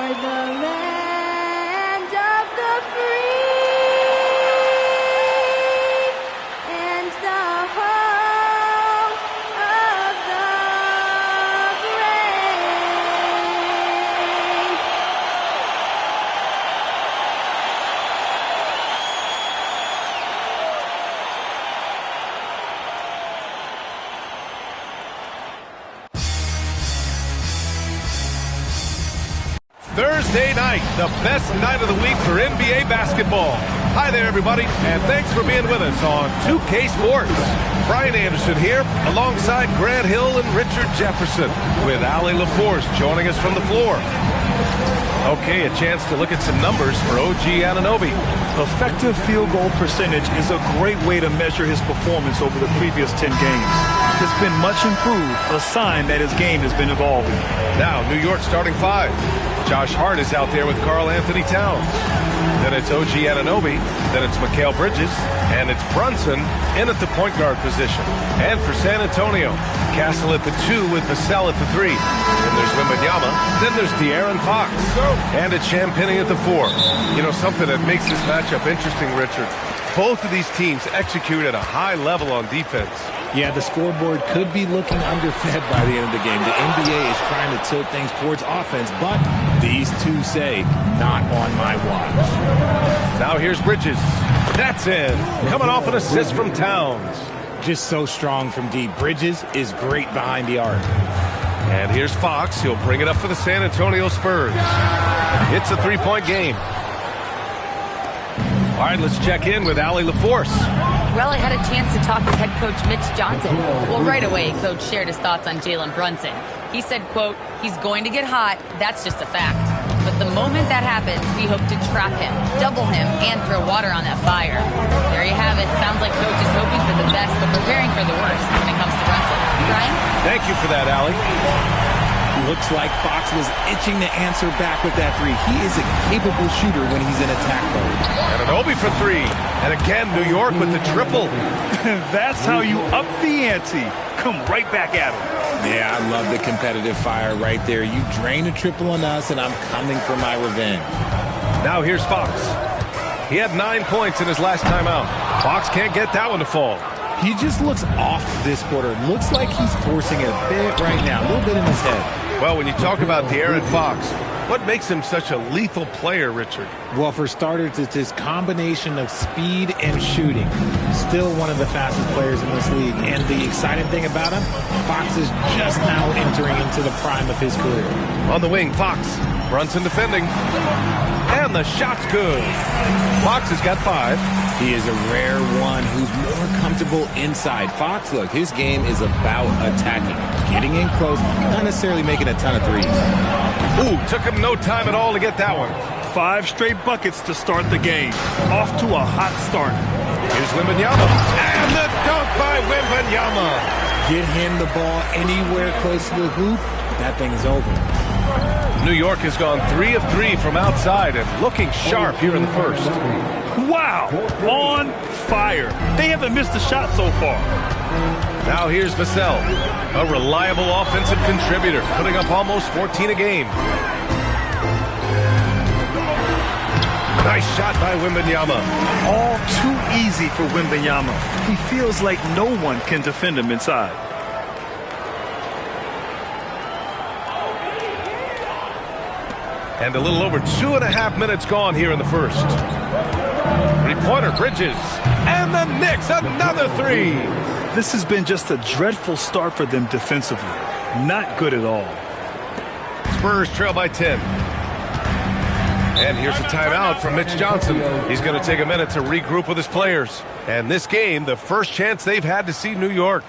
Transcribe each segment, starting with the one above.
the land of the free and the home of the brave. Thursday night, the best night of the week for NBA basketball. Hi there, everybody, and thanks for being with us on 2K Sports. Brian Anderson here, alongside Grant Hill and Richard Jefferson, with Allie LaForce joining us from the floor. Okay, a chance to look at some numbers for OG Anunoby. Effective field goal percentage is a great way to measure his performance over the previous 10 games. It's been much improved, a sign that his game has been evolving. Now, New York starting five. Josh Hart is out there with Karl Anthony Towns. Then it's OG Anunoby. Then it's Mikal Bridges. And it's Brunson in at the point guard position. And for San Antonio, Castle at the 2 with Vassell at the 3. Then there's Wembanyama. Then there's De'Aaron Fox. And it's Champagnie at the 4. You know, something that makes this matchup interesting, Richard. Both of these teams execute at a high level on defense. Yeah, the scoreboard could be looking underfed by the end of the game. The NBA is trying to tilt things towards offense, but these two say, not on my watch. Now here's Bridges. That's in. Coming off an assist from Towns. Just so strong from deep. Bridges is great behind the arc. And here's Fox. He'll bring it up for the San Antonio Spurs. It's a three-point game. All right, let's check in with Allie LaForce. Well, I had a chance to talk with head coach Mitch Johnson. Well, right away, coach shared his thoughts on Jalen Brunson. He said, quote, he's going to get hot. That's just a fact. But the moment that happens, we hope to trap him, double him, and throw water on that fire. There you have it. Sounds like coach is hoping for the best, but preparing for the worst when it comes to Brunson. Brian? Thank you for that, Allie. Looks like Fox was itching to answer back with that three. He is a capable shooter when he's in attack mode. Anunoby for 3. And again, New York with the triple. That's how you up the ante. Come right back at him. Yeah, I love the competitive fire right there. You drain a triple on us, and I'm coming for my revenge. Now here's Fox. He had 9 points in his last time out. Fox can't get that one to fall. He just looks off this quarter. Looks like he's forcing it a bit right now, a little bit in his head. Well, when you talk about De'Aaron Fox, what makes him such a lethal player, Richard? Well, for starters, it's his combination of speed and shooting. Still one of the fastest players in this league. And the exciting thing about him, Fox is just now entering into the prime of his career. On the wing, Fox. Brunson defending. And the shot's good. Fox has got 5. He is a rare one who's more comfortable inside. Fox, look, his game is about attacking, getting in close, not necessarily making a ton of threes. Ooh, took him no time at all to get that one. 5 straight buckets to start the game. Off to a hot start. Here's Wembanyama. And the dunk by Wembanyama. Get him the ball anywhere close to the hoop, that thing is over. New York has gone 3 of 3 from outside and looking sharp here in the first. Wow, on fire. They haven't missed a shot so far. Now here's Vassell, a reliable offensive contributor, putting up almost 14 a game. Nice shot by Wembanyama. All too easy for Wembanyama. He feels like no one can defend him inside. And a little over 2.5 minutes gone here in the first. Three-pointer, Bridges. And the Knicks, another 3. This has been just a dreadful start for them defensively. Not good at all. Spurs trail by 10. And here's a timeout from Mitch Johnson. He's going to take a minute to regroup with his players. And this game, the first chance they've had to see New York.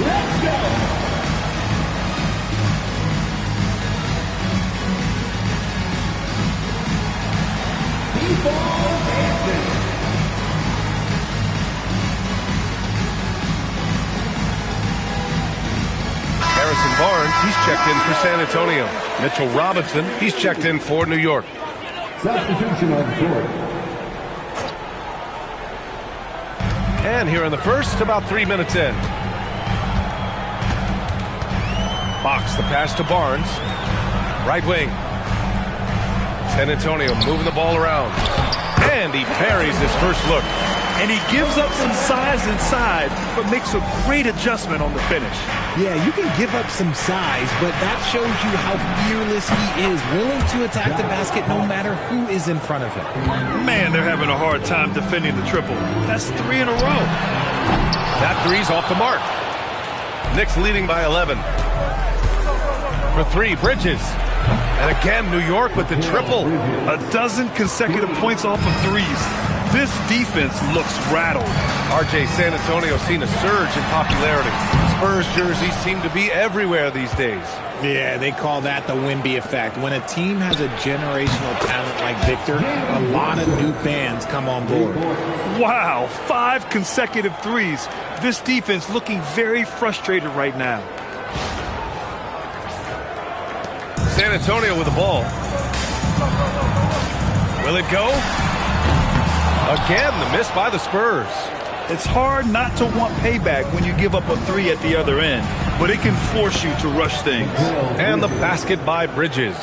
Let's he's checked in for San Antonio. Mitchell Robinson, he's checked in for New York. Substitution on court. And here in the first, about 3 minutes in. Fox, the pass to Barnes. Right wing. San Antonio moving the ball around. And he buries his first look. And he gives up some size inside, but makes a great adjustment on the finish. Yeah, you can give up some size, but that shows you how fearless he is, willing to attack the basket no matter who is in front of him. Man, they're having a hard time defending the triple. That's 3 in a row. That three's off the mark. Knicks leading by 11. For three, Bridges. And again, New York with the triple. A dozen consecutive points off of threes. This defense looks rattled. RJ, San Antonio seen a surge in popularity. Spurs jerseys seem to be everywhere these days. Yeah, they call that the Wemby effect. When a team has a generational talent like Victor, a lot of new fans come on board. Wow, 5 consecutive threes. This defense looking very frustrated right now. San Antonio with the ball. Will it go? Again, the miss by the Spurs. It's hard not to want payback when you give up a 3 at the other end, but it can force you to rush things. And the basket by Bridges.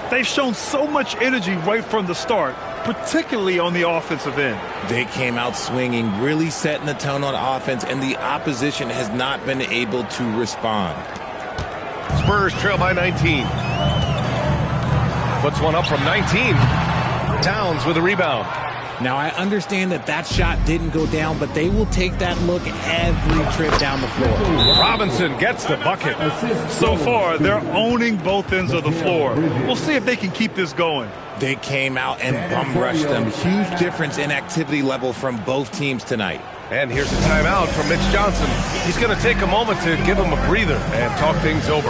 They've shown so much energy right from the start, particularly on the offensive end. They came out swinging, really setting the tone on offense, and the opposition has not been able to respond. Spurs trail by 19. Puts one up from 19. Towns with a rebound. Now, I understand that that shot didn't go down, but they will take that look every trip down the floor. Robinson gets the bucket. So far, they're owning both ends of the floor. We'll see if they can keep this going. They came out and bum rushed them. Huge difference in activity level from both teams tonight. And here's a timeout from Mitch Johnson. He's going to take a moment to give him a breather and talk things over.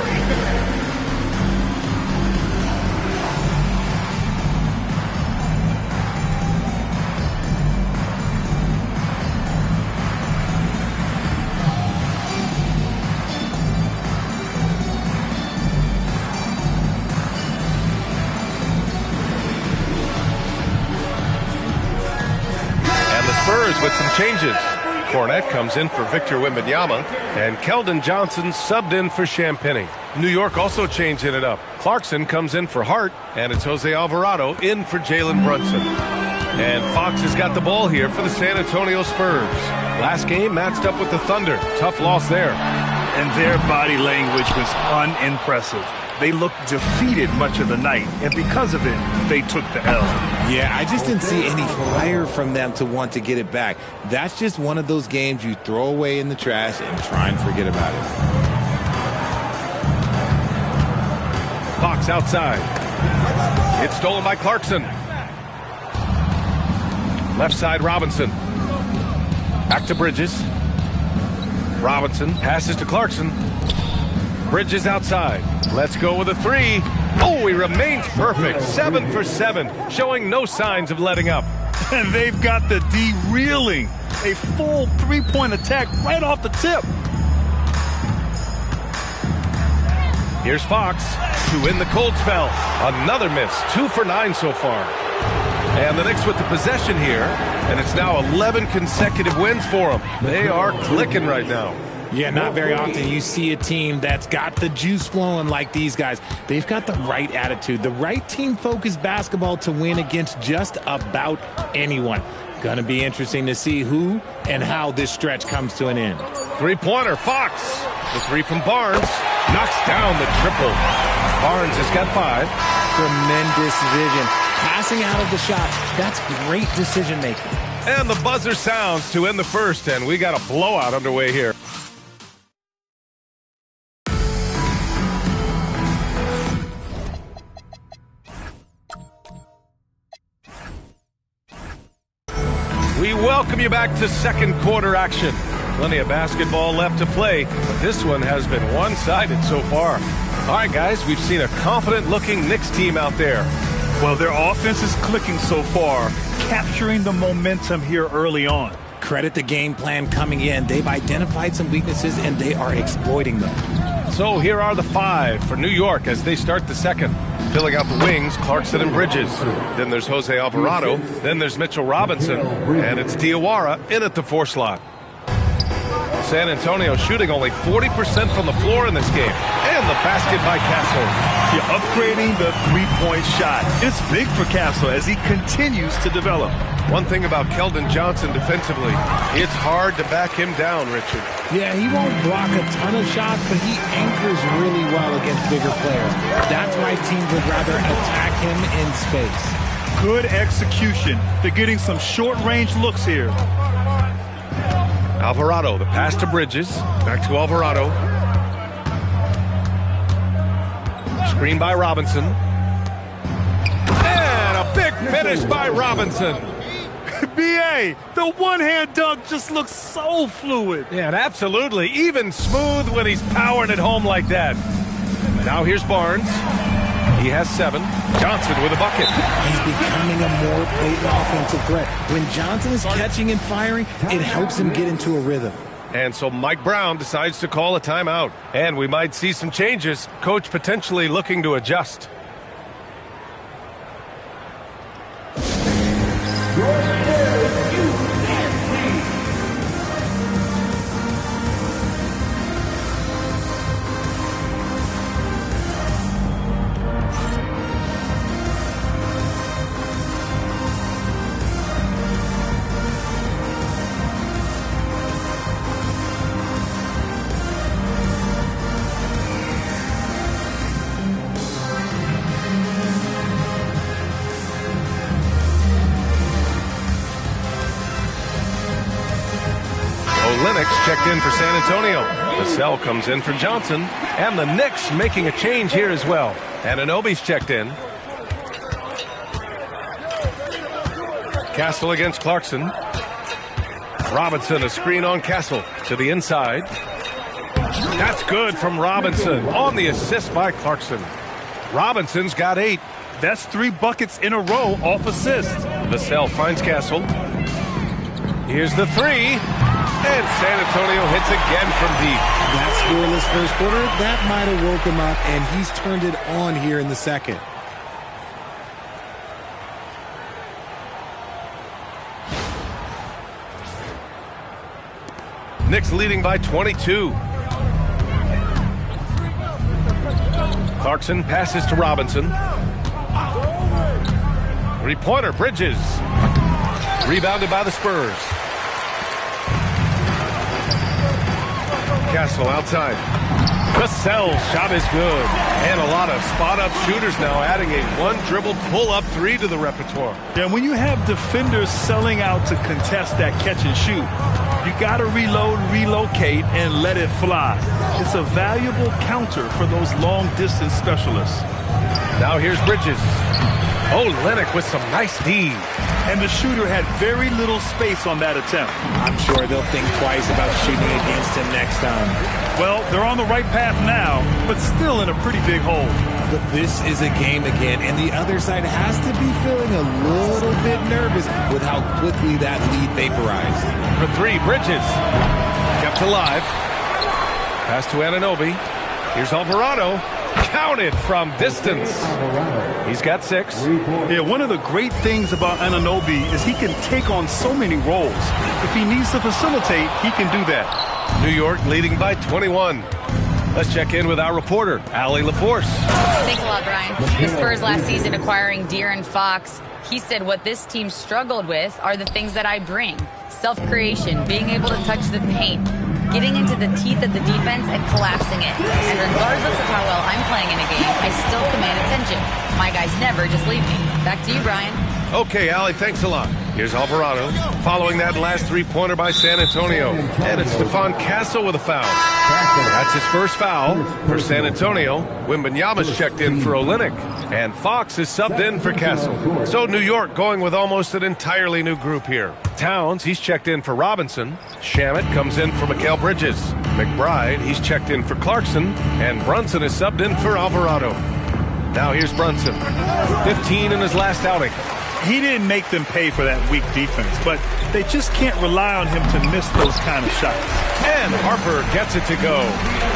With some changes. Cornette comes in for Victor Wembanyama, and Keldon Johnson subbed in for Champagnie. New York also changing it up. Clarkson comes in for Hart, and it's Jose Alvarado in for Jalen Brunson. And Fox has got the ball here for the San Antonio Spurs. Last game matched up with the Thunder. Tough loss there. And their body language was unimpressive. They looked defeated much of the night, and because of it, they took the L. Yeah, I just didn't see any fire from them to want to get it back. That's just one of those games you throw away in the trash and try and forget about it. Fox outside. It's stolen by Clarkson. Left side, Robinson. Back to Bridges. Robinson passes to Clarkson. Bridges outside. Let's go with a 3. Oh, he remains perfect. 7 for 7, showing no signs of letting up. And they've got the D reeling. A full 3-point attack right off the tip. Here's Fox to win the cold spell. Another miss. 2 for 9 so far. And the Knicks with the possession here. And it's now 11 consecutive wins for them. They are clicking right now. Yeah, not very often you see a team that's got the juice flowing like these guys. They've got the right attitude, the right team-focused basketball to win against just about anyone. Gonna be interesting to see who and how this stretch comes to an end. Three-pointer, Fox. The 3 from Barnes knocks down the triple. Barnes has got 5. Tremendous vision. Passing out of the shot, that's great decision-making. And the buzzer sounds to end the first, and we got a blowout underway here. We welcome you back to second quarter action. Plenty of basketball left to play, but this one has been one-sided so far. All right, guys, we've seen a confident-looking Knicks team out there. Well, their offense is clicking so far, capturing the momentum here early on. Credit the game plan coming in. They've identified some weaknesses, and they are exploiting them. So here are the 5 for New York as they start the second. Filling out the wings, Clarkson and Bridges. Then there's Jose Alvarado. Then there's Mitchell Robinson. And it's Diawara in at the 4 slot. San Antonio shooting only 40% from the floor in this game. And the basket by Castle. You're upgrading the three-point shot. It's big for Castle as he continues to develop. One thing about Keldon Johnson defensively, it's hard to back him down, Richard. Yeah, he won't block a ton of shots, but he anchors really well against bigger players. That's why teams would rather attack him in space. Good execution. They're getting some short-range looks here. Alvarado, the pass to Bridges. Back to Alvarado. Screen by Robinson. And a big finish by Robinson. B.A., the one-hand dunk just looks so fluid. Yeah, and absolutely. Even smooth when he's powering it home like that. Now here's Barnes. He has 7. Johnson with a bucket. He's becoming a more blatant offensive threat. When Johnson is catching and firing, it helps him get into a rhythm. And so Mike Brown decides to call a timeout. And we might see some changes. Coach potentially looking to adjust. Lennox checked in for San Antonio. Vassell comes in for Johnson. And the Knicks making a change here as well. Anunoby's checked in. Castle against Clarkson. Robinson, a screen on Castle to the inside. That's good from Robinson on the assist by Clarkson. Robinson's got 8. That's 3 buckets in a row off assist. Vassell finds Castle. Here's the 3. And San Antonio hits again from deep. That scoreless first quarter, that might have woke him up, and he's turned it on here in the second. Knicks leading by 22. Clarkson passes to Robinson. Three-pointer, Bridges. Rebounded by the Spurs. Castle outside. Vassell's shot is good. And a lot of spot-up shooters now, adding a one-dribble pull-up 3 to the repertoire. Yeah, when you have defenders selling out to contest that catch and shoot, you got to reload, relocate, and let it fly. It's a valuable counter for those long-distance specialists. Now here's Bridges. Olynyk with some nice D. And the shooter had very little space on that attempt. I'm sure they'll think twice about shooting against him next time. Well, they're on the right path now, but still in a pretty big hole. But this is a game again, and the other side has to be feeling a little bit nervous with how quickly that lead vaporized. For 3, Bridges. Kept alive. Pass to Anunoby. Here's Alvarado. Counted from distance. He's got 6. Yeah, one of the great things about Anunoby is he can take on so many roles. If he needs to facilitate, he can do that. New York leading by 21. Let's check in with our reporter, Allie LaForce. Thanks a lot, Brian. The Spurs last season acquiring De'Aaron Fox. He said what this team struggled with are the things that I bring. Self-creation, being able to touch the paint, getting into the teeth of the defense and collapsing it. And regardless of how well I'm playing in a game, I still command attention. My guys never just leave me. Back to you, Brian. Okay, Allie, thanks a lot. Here's Alvarado. Following that last three-pointer by San Antonio. And it's Stephon Castle with a foul. That's his first foul for San Antonio. Wembanyama's checked in for Olynyk. And Fox is subbed in for Castle. So New York going with almost an entirely new group here. Towns, he's checked in for Robinson. Shamet comes in for Mikal Bridges. McBride, he's checked in for Clarkson. And Brunson is subbed in for Alvarado. Now here's Brunson. 15 in his last outing. He didn't make them pay for that weak defense, but they just can't rely on him to miss those kind of shots. And Harper gets it to go.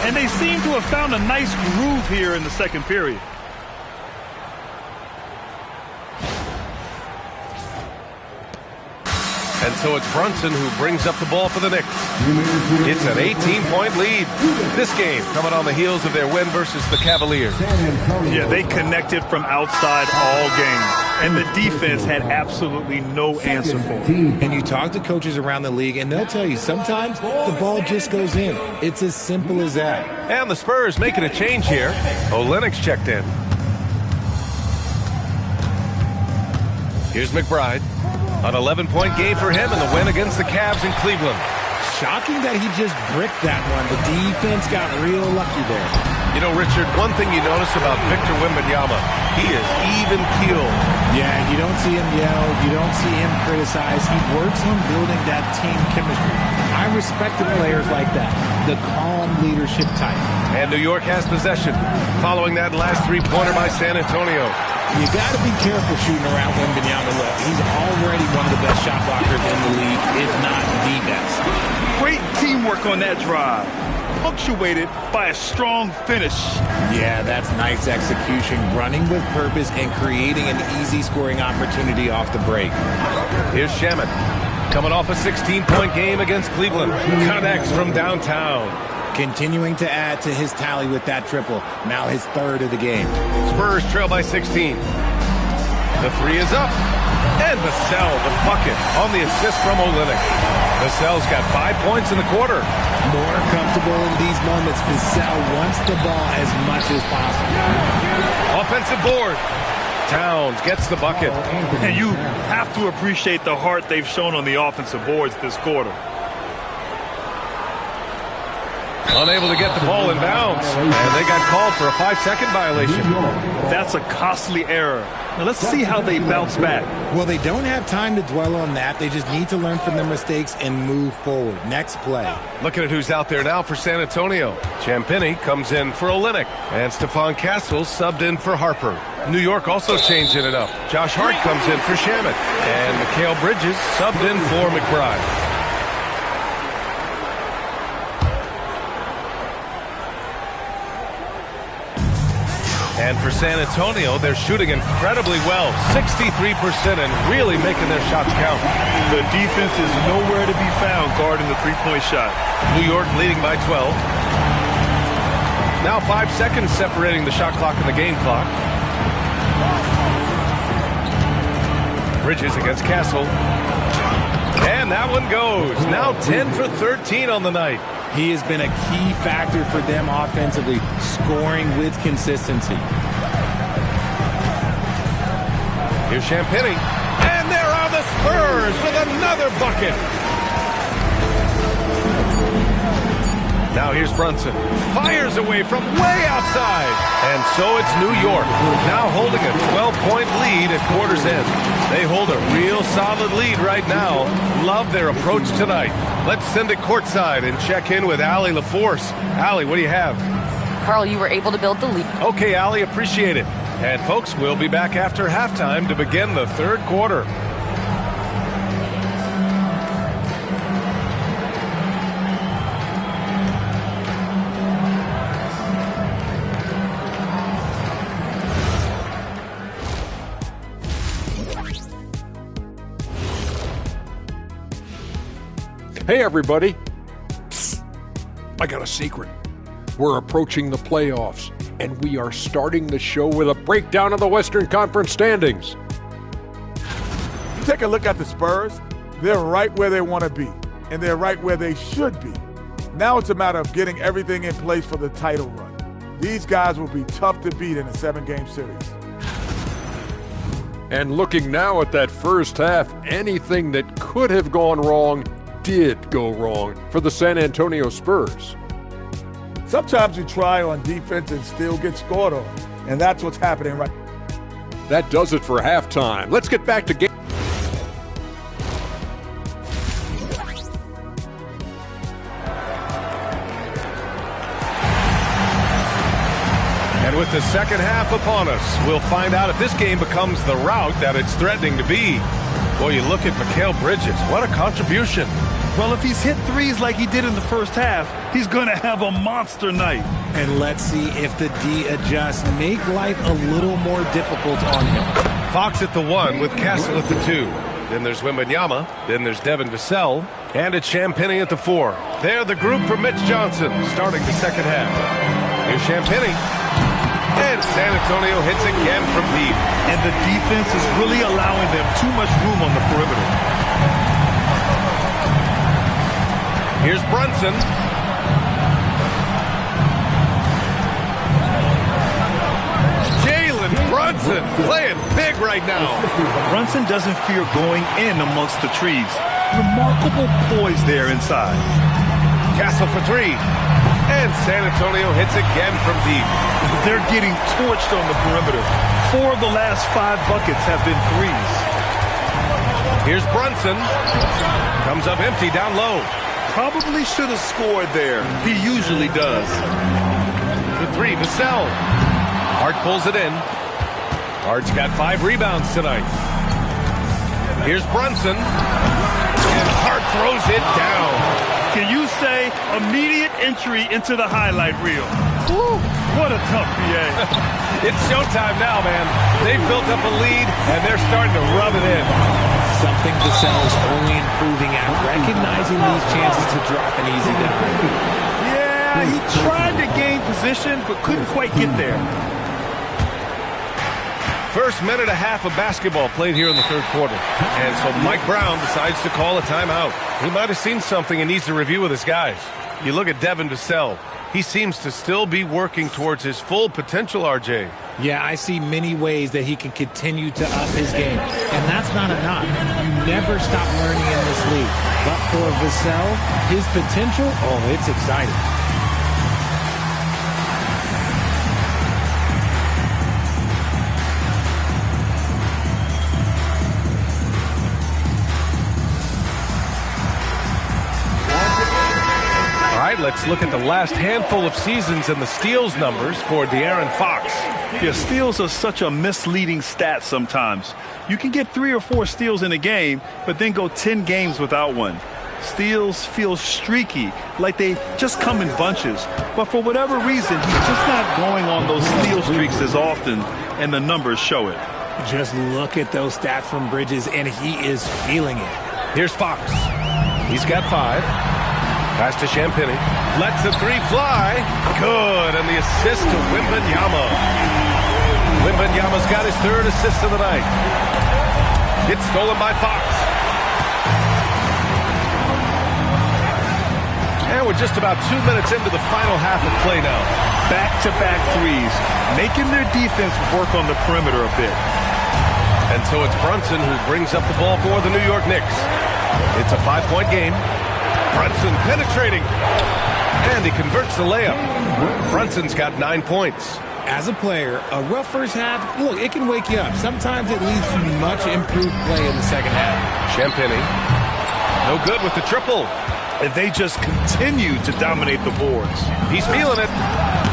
And they seem to have found a nice groove here in the second period. And so it's Brunson who brings up the ball for the Knicks. It's an 18-point lead. This game coming on the heels of their win versus the Cavaliers. Yeah, they connected from outside all game. And the defense had absolutely no answer for it. And you talk to coaches around the league, and they'll tell you sometimes the ball just goes in. It's as simple as that. And the Spurs making a change here. Olynyk's checked in. Here's McBride. An 11-point game for him in the win against the Cavs in Cleveland. Shocking that he just bricked that one. The defense got real lucky there. You know, Richard, one thing you notice about Victor Wembanyama, he is even-keeled. Yeah, you don't see him yell. You don't see him criticize. He works on building that team chemistry. I respect the players like that, the calm leadership type. And New York has possession, following that last three-pointer by San Antonio. You got to be careful shooting around Wembanyama. Look, he's already one of the best shot blockers in the league, if not the best. Great teamwork on that drive, punctuated by a strong finish. Yeah, that's nice execution, running with purpose and creating an easy scoring opportunity off the break. Here's Shamet, coming off a 16-point game against Cleveland. Connects from downtown. Continuing to add to his tally with that triple. Now his third of the game. Spurs trail by 16. The three is up. And Vassell, the bucket, on the assist from Olynyk. Vassell's got 5 points in the quarter. More comfortable in these moments. Vassell wants the ball as much as possible. Offensive board. Towns gets the bucket. And you have to appreciate the heart they've shown on the offensive boards this quarter. Unable to get the ball in bounds. And they got called for a 5-second violation. That's a costly error. Now let's see how they bounce back. Well, they don't have time to dwell on that. They just need to learn from their mistakes and move forward. Next play. Looking at who's out there now for San Antonio. Champagnie comes in for Olynyk. And Stephon Castle subbed in for Harper. New York also changing it up. Josh Hart comes in for Shamet. And Mikal Bridges subbed in for McBride. And for San Antonio, they're shooting incredibly well, 63%, and really making their shots count. The defense is nowhere to be found guarding the three-point shot. New York leading by 12. Now 5 seconds separating the shot clock and the game clock. Bridges against Castle. And that one goes. Now 10 for 13 on the night. He has been a key factor for them offensively, scoring with consistency. Here's Champagnie. And there are the Spurs with another bucket. Now here's Brunson. Fires away from way outside. And so it's New York, now holding a 12-point lead at quarter's end. They hold a real solid lead right now. Love their approach tonight. Let's send it courtside and check in with Allie LaForce. Allie, what do you have? Carl, you were able to build the lead. Okay, Allie, appreciate it. And folks, we'll be back after halftime to begin the third quarter. Hey, everybody. Psst. I got a secret. We're approaching the playoffs, and we are starting the show with a breakdown of the Western Conference standings. You take a look at the Spurs, they're right where they want to be, and they're right where they should be. Now it's a matter of getting everything in place for the title run. These guys will be tough to beat in a 7-game series. And looking now at that first half, anything that could have gone wrong did go wrong for the San Antonio Spurs. Sometimes you try on defense and still get scored on, and that's what's happening right now. That does it for halftime. Let's get back to game. And with the second second half upon us. We'll find out if this game becomes the rout that it's threatening to be. Boy, you look at Mikal Bridges. What a contribution. Well, if he's hit threes like he did in the first half, he's going to have a monster night. And let's see if the D adjusts, make life a little more difficult on him. Fox at the 1 with Castle at the 2. Then there's Wembanyama. Then there's Devin Vassell. And it's Champagnie at the 4. They're the group for Mitch Johnson starting the second half. Here's Champagnie. And San Antonio hits again from deep. And the defense is really allowing them too much room on the perimeter. Here's Brunson. Jalen Brunson playing big right now. Brunson doesn't fear going in amongst the trees. Remarkable poise there inside. Castle for 3. And San Antonio hits again from deep. They're getting torched on the perimeter. 4 of the last 5 buckets have been threes. Here's Brunson. Comes up empty down low. Probably should have scored there. He usually does. The 3, Vassell. Hart pulls it in. Hart's got 5 rebounds tonight. Here's Brunson. And Hart throws it down. Can you say immediate entry into the highlight reel? Woo, what a tough PA. It's showtime now, man. They've built up a lead, and they're starting to rub it in. Something Vassell is only improving at, recognizing these chances to drop an easy dime. Yeah, he tried to gain position, but couldn't quite get there. First minute and a half of basketball played here in the third quarter. And so Mike Brown decides to call a timeout. He might have seen something and needs to review with his guys. You look at Devin Vassell. He seems to still be working towards his full potential, RJ. Yeah, I see many ways that he can continue to up his game. And that's not a knock. You never stop learning in this league. But for Vassell, his potential, oh, it's exciting. Let's look at the last handful of seasons and the steals numbers for De'Aaron Fox. Yeah, steals are such a misleading stat sometimes. You can get 3 or 4 steals in a game, but then go 10 games without one. Steals feel streaky, like they just come in bunches. But for whatever reason, he's just not going on those steal streaks as often, and the numbers show it. Just look at those stats from Bridges, and he is feeling it. Here's Fox. He's got 5. Pass to Champagnie. Lets the 3 fly. Good. And the assist to Wembanyama. Wembanyama's got his 3rd assist of the night. It's stolen by Fox. And we're just about 2 minutes into the final half of play now. Back-to-back threes, making their defense work on the perimeter a bit. And so it's Brunson who brings up the ball for the New York Knicks. It's a 5-point game. Brunson penetrating. And he converts the layup. Brunson's got 9 points. As a player, a rough first half, look, it can wake you up. Sometimes it leads to much improved play in the second half. Champagnie. No good with the triple. And they just continue to dominate the boards. He's feeling it.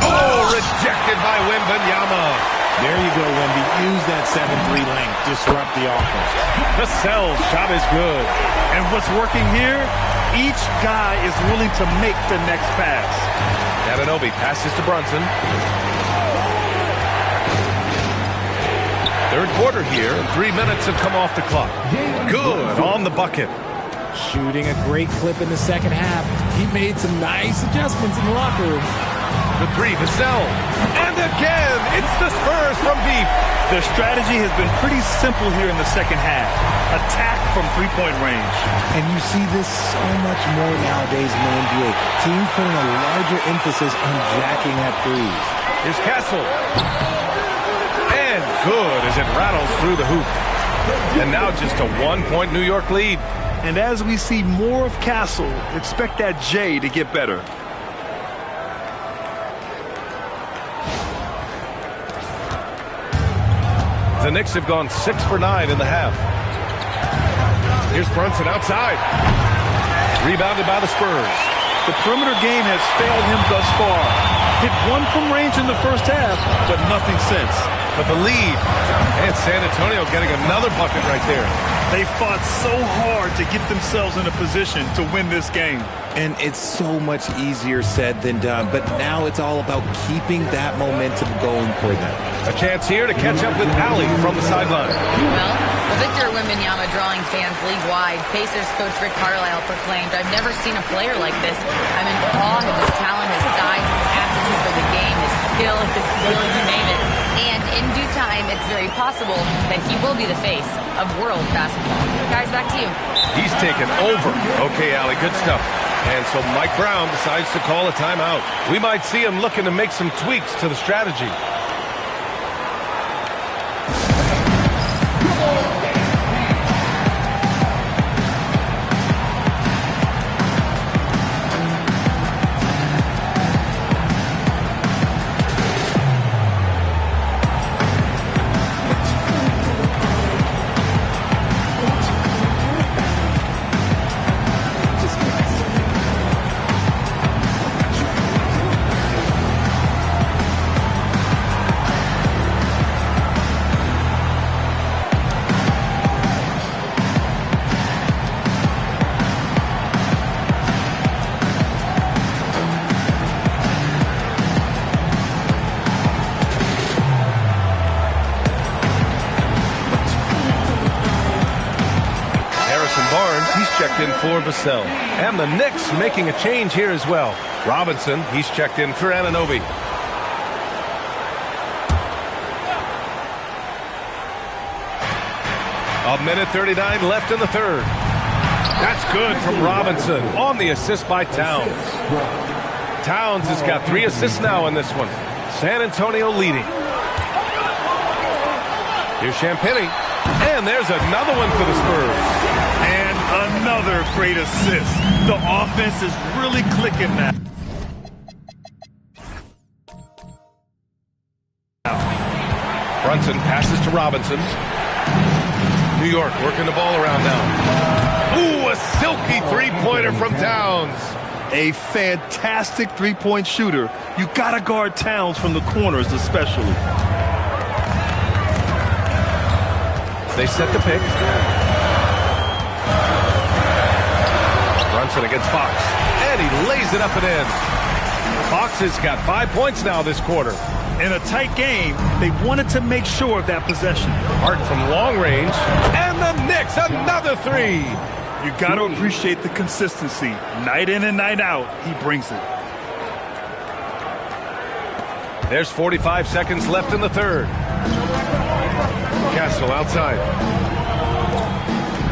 Oh, rejected by Wembanyama. There you go, Wemby. Use that 7-3 length. Disrupt the offense. Vassell's shot is good. And what's working here? Each guy is willing to make the next pass. Anunoby passes to Brunson. Third quarter here, and 3 minutes have come off the clock. Good on the bucket. Shooting a great clip in the second half. He made some nice adjustments in the locker room. The 3, Vassell. And again, it's the Spurs from deep. Their strategy has been pretty simple here in the second half. Attack from three-point range. And you see this so much more nowadays in the NBA. Teams putting a larger emphasis on jacking at threes. Here's Castle. And good as it rattles through the hoop. And now just a 1-point New York lead. And as we see more of Castle, expect that J to get better. The Knicks have gone 6 for 9 in the half. Here's Brunson outside. Rebounded by the Spurs. The perimeter game has failed him thus far. Hit one from range in the first half, but nothing since. For the lead. And San Antonio getting another bucket right there. They fought so hard to get themselves in a position to win this game. And it's so much easier said than done, but now it's all about keeping that momentum going for them. A chance here to catch up with Allie from the sideline. Well, Victor Wembanyama drawing fans league-wide. Pacers coach Rick Carlisle proclaimed, "I've never seen a player like this. I'm in awe of his talent, his size, his aptitude for the game, his skill, you name it." And in due time, it's very possible that he will be the face of world basketball. Guys, back to you. He's taken over. Okay, Allie, good stuff. And so Mike Brown decides to call a timeout. We might see him looking to make some tweaks to the strategy. Checked in for Vassell. And the Knicks making a change here as well. Robinson, he's checked in for Anunoby. A minute 39 left in the third. That's good from Robinson on the assist by Towns. Towns has got 3 assists now in this one. San Antonio leading. Here's Champagnie. And there's another one for the Spurs. Another great assist. The offense is really clicking now. Brunson passes to Robinson. New York working the ball around now. Ooh, a silky three-pointer from Towns. A fantastic three-point shooter. You gotta guard Towns from the corners especially. They set the pick. Brunson against Fox. And he lays it up and in. Fox has got 5 points now this quarter. In a tight game, they wanted to make sure of that possession. Hart from long range. And the Knicks, another three. You got to appreciate the consistency. Night in and night out, he brings it. There's 45 seconds left in the third. Castle outside.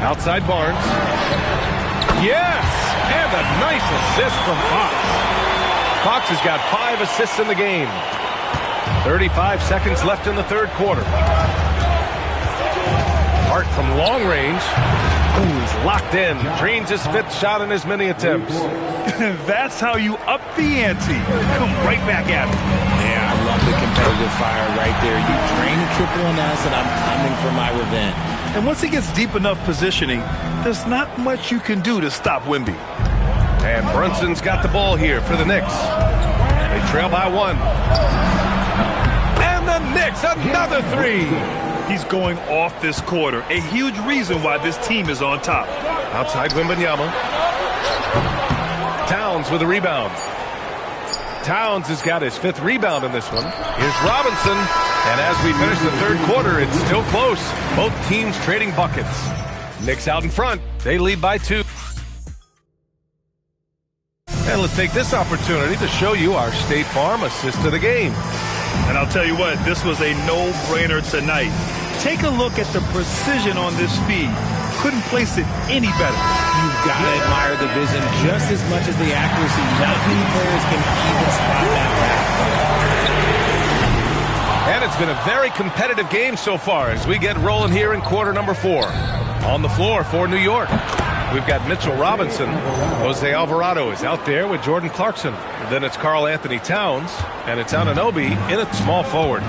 Outside Barnes. Yes! And a nice assist from Fox. Fox has got 5 assists in the game. 35 seconds left in the third quarter. Hart from long range. Ooh, he's locked in. Drains his 5th shot in as many attempts. That's how you up the ante. Come right back at him. Yeah, I love the competitive fire right there. You drain a triple and S, and I'm coming for my revenge. And once he gets deep enough positioning, there's not much you can do to stop Wemby. And Brunson's got the ball here for the Knicks. They trail by 1. And the Knicks, another three. He's going off this quarter. A huge reason why this team is on top. Outside Wembanyama. Towns with a rebound. Towns has got his 5th rebound in this one. Here's Robinson. And as we finish the third quarter, it's still close. Both teams trading buckets. Knicks out in front. They lead by 2. And let's take this opportunity to show you our State Farm assist of the game. And I'll tell you what, this was a no-brainer tonight. Take a look at the precision on this feed. Couldn't place it any better. You've got to admire the vision just as much as the accuracy. Not many players can even spot that pass. And it's been a very competitive game so far as we get rolling here in quarter number 4. On the floor for New York, we've got Mitchell Robinson. Jose Alvarado is out there with Jordan Clarkson. Then it's Karl Anthony Towns, and it's Anunoby in at small forward.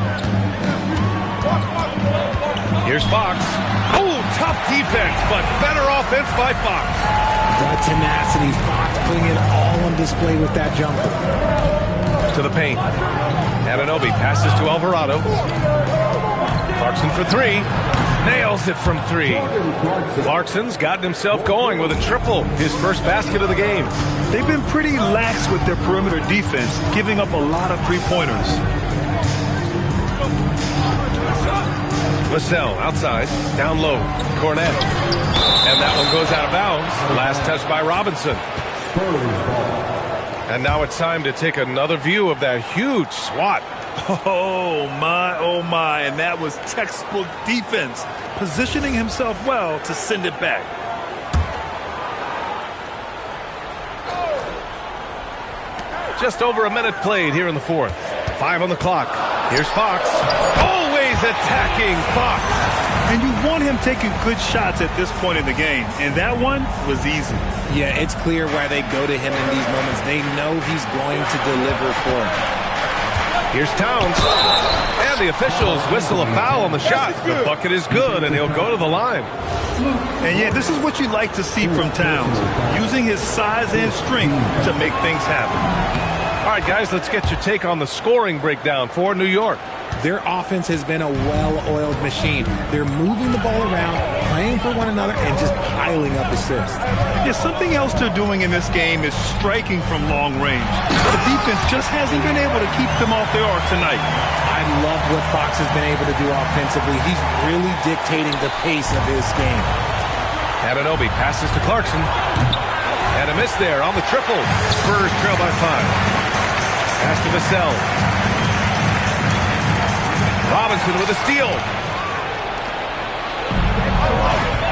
Here's Fox. Oh, tough defense, but better offense by Fox. The tenacity, Fox putting it all on display with that jumper. to the paint. Anunoby passes to Alvarado. Clarkson for three. Nails it from three. Clarkson's gotten himself going with a triple, his first basket of the game. They've been pretty lax with their perimeter defense, giving up a lot of three-pointers. Vassell outside, down low, Cornette. And that one goes out of bounds. Last touch by Robinson. And now it's time to take another view of that huge swat. Oh my, and that was textbook defense, positioning himself well to send it back. Just over a minute played here in the fourth. 5 on the clock. Here's Fox. Always attacking Fox. And you want him taking good shots at this point in the game, and that one was easy. Yeah, it's clear why they go to him in these moments. They know he's going to deliver for them. Here's Towns. And the officials whistle a foul on the shot. The bucket is good, and he'll go to the line. And yeah, this is what you like to see from Towns, using his size and strength to make things happen. All right, guys, let's get your take on the scoring breakdown for New York. Their offense has been a well-oiled machine. They're moving the ball around, playing for one another, and just piling up assists. Yeah, something else they're doing in this game is striking from long range. The defense just hasn't been able to keep them off their arc tonight. I love what Fox has been able to do offensively. He's really dictating the pace of his game. Anunoby passes to Clarkson. And a miss there on the triple. Spurs trail by 5. Pass to Vassell. Robinson with a steal.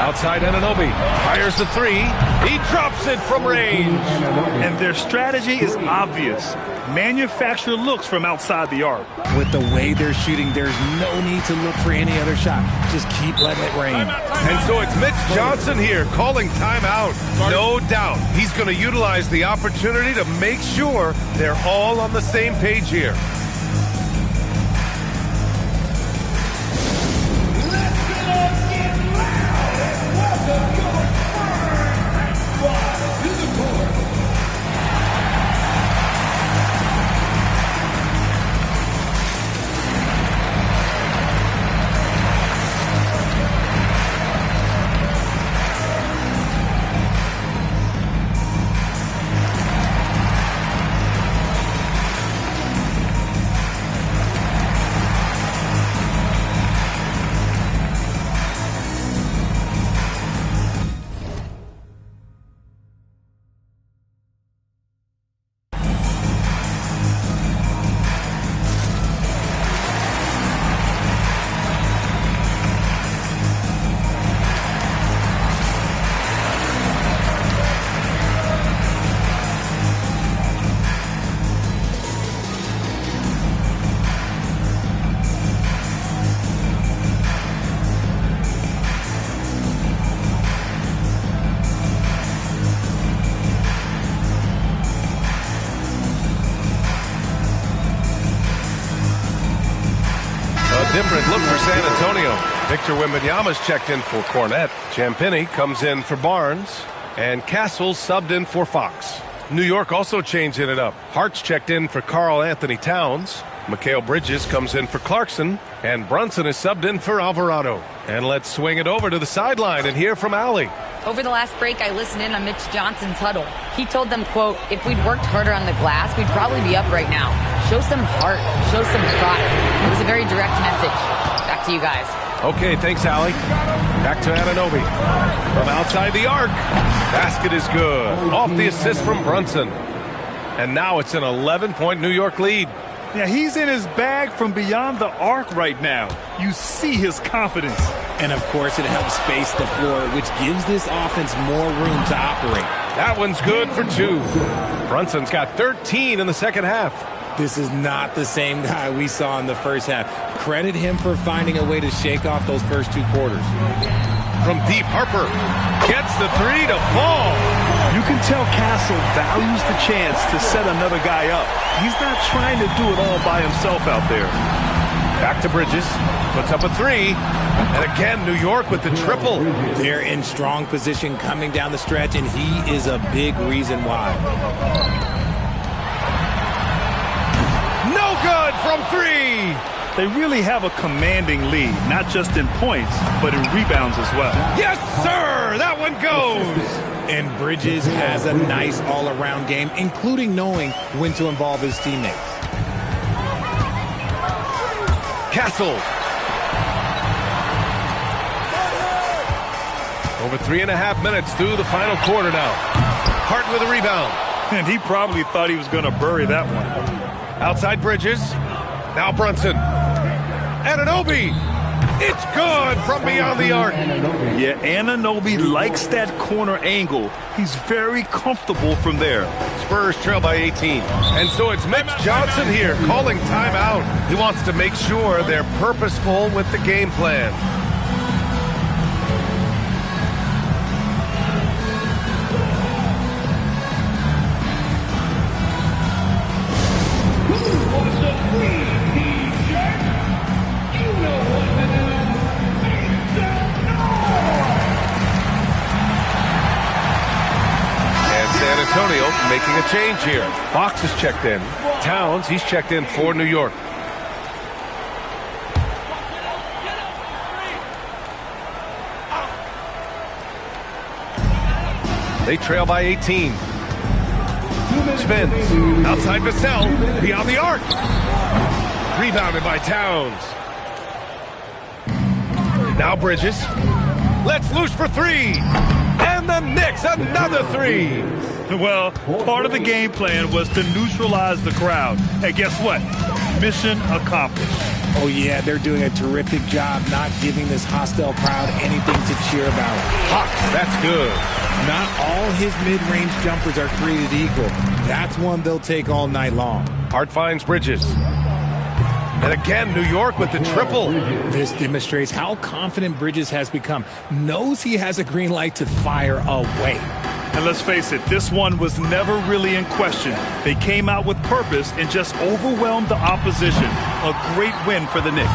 Outside Anunoby. Fires the three. He drops it from range. And their strategy is obvious. Manufacture looks from outside the arc. With the way they're shooting, there's no need to look for any other shot. Just keep letting it rain. And so it's Mitch Johnson here calling timeout. No doubt he's going to utilize the opportunity to make sure they're all on the same page here. Different look for San Antonio. Victor Wembanyama's checked in for Cornette. Champagnie comes in for Barnes. And Castle's subbed in for Fox. New York also changing it up. Hart's checked in for Karl Anthony Towns. Mikal Bridges comes in for Clarkson. And Brunson is subbed in for Alvarado. And let's swing it over to the sideline and hear from Allie. Over the last break, I listened in on Mitch Johnson's huddle. He told them, quote, if we'd worked harder on the glass, we'd probably be up right now. Show some heart. Show some pride. It was a very direct message. Back to you guys. Okay, thanks, Allie. Back to Anunoby. From outside the arc. Basket is good. Off the assist from Brunson. And now it's an 11-point New York lead. Yeah, he's in his bag from beyond the arc right now. You see his confidence. And, of course, it helps space the floor, which gives this offense more room to operate. That one's good for 2. Brunson's got 13 in the second half. This is not the same guy we saw in the first half. Credit him for finding a way to shake off those first 2 quarters. From deep, Harper gets the 3 to fall. You can tell Castle values the chance to set another guy up. He's not trying to do it all by himself out there. Back to Bridges. Puts up a 3. And again, New York with the triple. They're in strong position coming down the stretch, and he is a big reason why. good from 3. They really have a commanding lead, not just in points, but in rebounds as well. Yes, sir! That one goes! And Bridges has a nice all-around game, including knowing when to involve his teammates. Castle. Over 3.5 minutes through the final quarter now. Hart with a rebound. And he probably thought he was going to bury that one. Outside Bridges. Now Brunson. Anunoby. It's good from beyond the arc. Yeah, Anunoby likes that corner angle. He's very comfortable from there. Spurs trail by 18. And so it's Mitch Johnson here calling timeout. He wants to make sure they're purposeful with the game plan. Antonio making a change here. Fox is checked in. Towns, he's checked in for New York. They trail by 18. Spins. Outside Vassell. Beyond the arc. Rebounded by Towns. Now Bridges. Let's loose for 3. And the Knicks, another 3. Well, part of the game plan was to neutralize the crowd. And guess what? Mission accomplished. Oh, yeah, they're doing a terrific job not giving this hostile crowd anything to cheer about. Hawks, that's good. Not all his mid-range jumpers are created equal. That's one they'll take all night long. Hart finds Bridges. And again, New York with the triple. This demonstrates how confident Bridges has become. Knows he has a green light to fire away. And let's face it, this one was never really in question. They came out with purpose and just overwhelmed the opposition. A great win for the Knicks.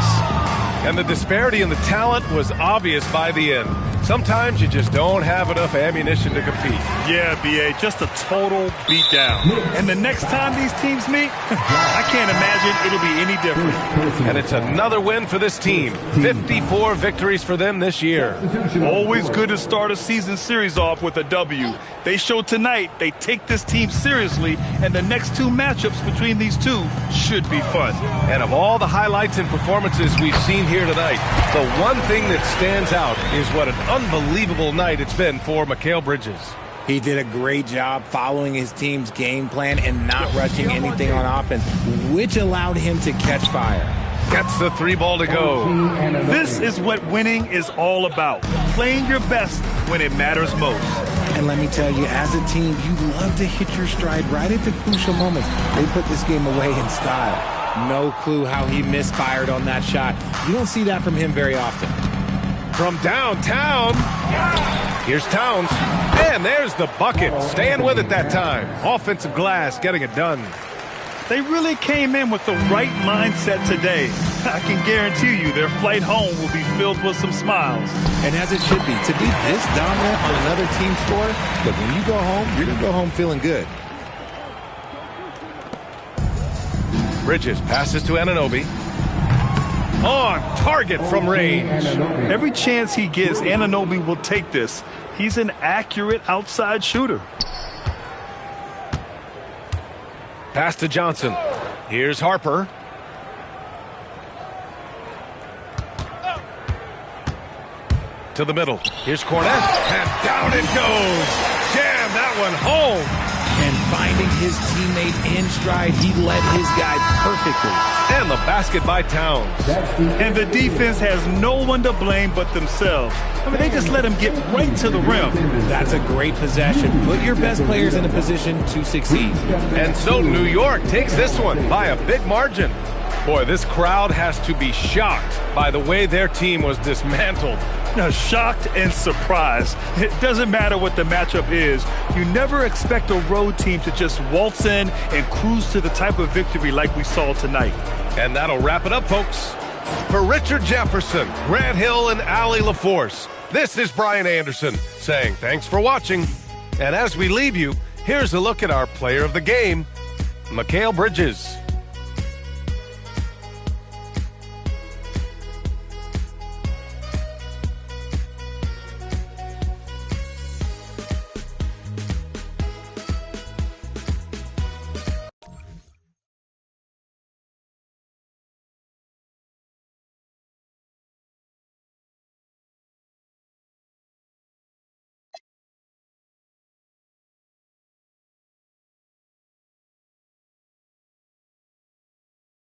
And the disparity in the talent was obvious by the end. Sometimes you just don't have enough ammunition to compete. Yeah, B.A., just a total beatdown. And the next time these teams meet, I can't imagine it'll be any different. And it's another win for this team. 54 victories for them this year. Always good to start a season series off with a W. They showed tonight they take this team seriously, and the next 2 matchups between these two should be fun. And of all the highlights and performances we've seen here tonight, the one thing that stands out is what an unbelievable night it's been for Mikal Bridges. He did a great job following his team's game plan and not rushing anything on offense, which allowed him to catch fire. Gets the 3 ball to go. This is what winning is all about. Playing your best when it matters most. And let me tell you, as a team, you love to hit your stride right at the crucial moments. They put this game away in style. No clue how he misfired on that shot. You don't see that from him very often. From downtown, here's Towns. And there's the bucket. Staying with it that time. Offensive glass getting it done. They really came in with the right mindset today. I can guarantee you their flight home will be filled with some smiles. And as it should be, to be this dominant on another team's score, look, when you go home, you're going to go home feeling good. Bridges passes to Anunoby. On target from range. Every chance he gets, Anunoby will take this. He's an accurate outside shooter. Pass to Johnson. Here's Harper. To the middle. Here's Cornette. And down it goes. Jam that one home. And finding his teammate in stride, he led his guy perfectly. And the basket by Towns. And the defense has no one to blame but themselves. I mean, they just let him get right to the rim. That's a great possession. Put your best players in a position to succeed. And so New York takes this one by a big margin. Boy, this crowd has to be shocked by the way their team was dismantled. Now, shocked and surprised. It doesn't matter what the matchup is. You never expect a road team to just waltz in and cruise to the type of victory like we saw tonight. And that'll wrap it up, folks. For Richard Jefferson, Grant Hill, and Allie LaForce, this is Brian Anderson saying thanks for watching. And as we leave you, here's a look at our player of the game, Mikal Bridges.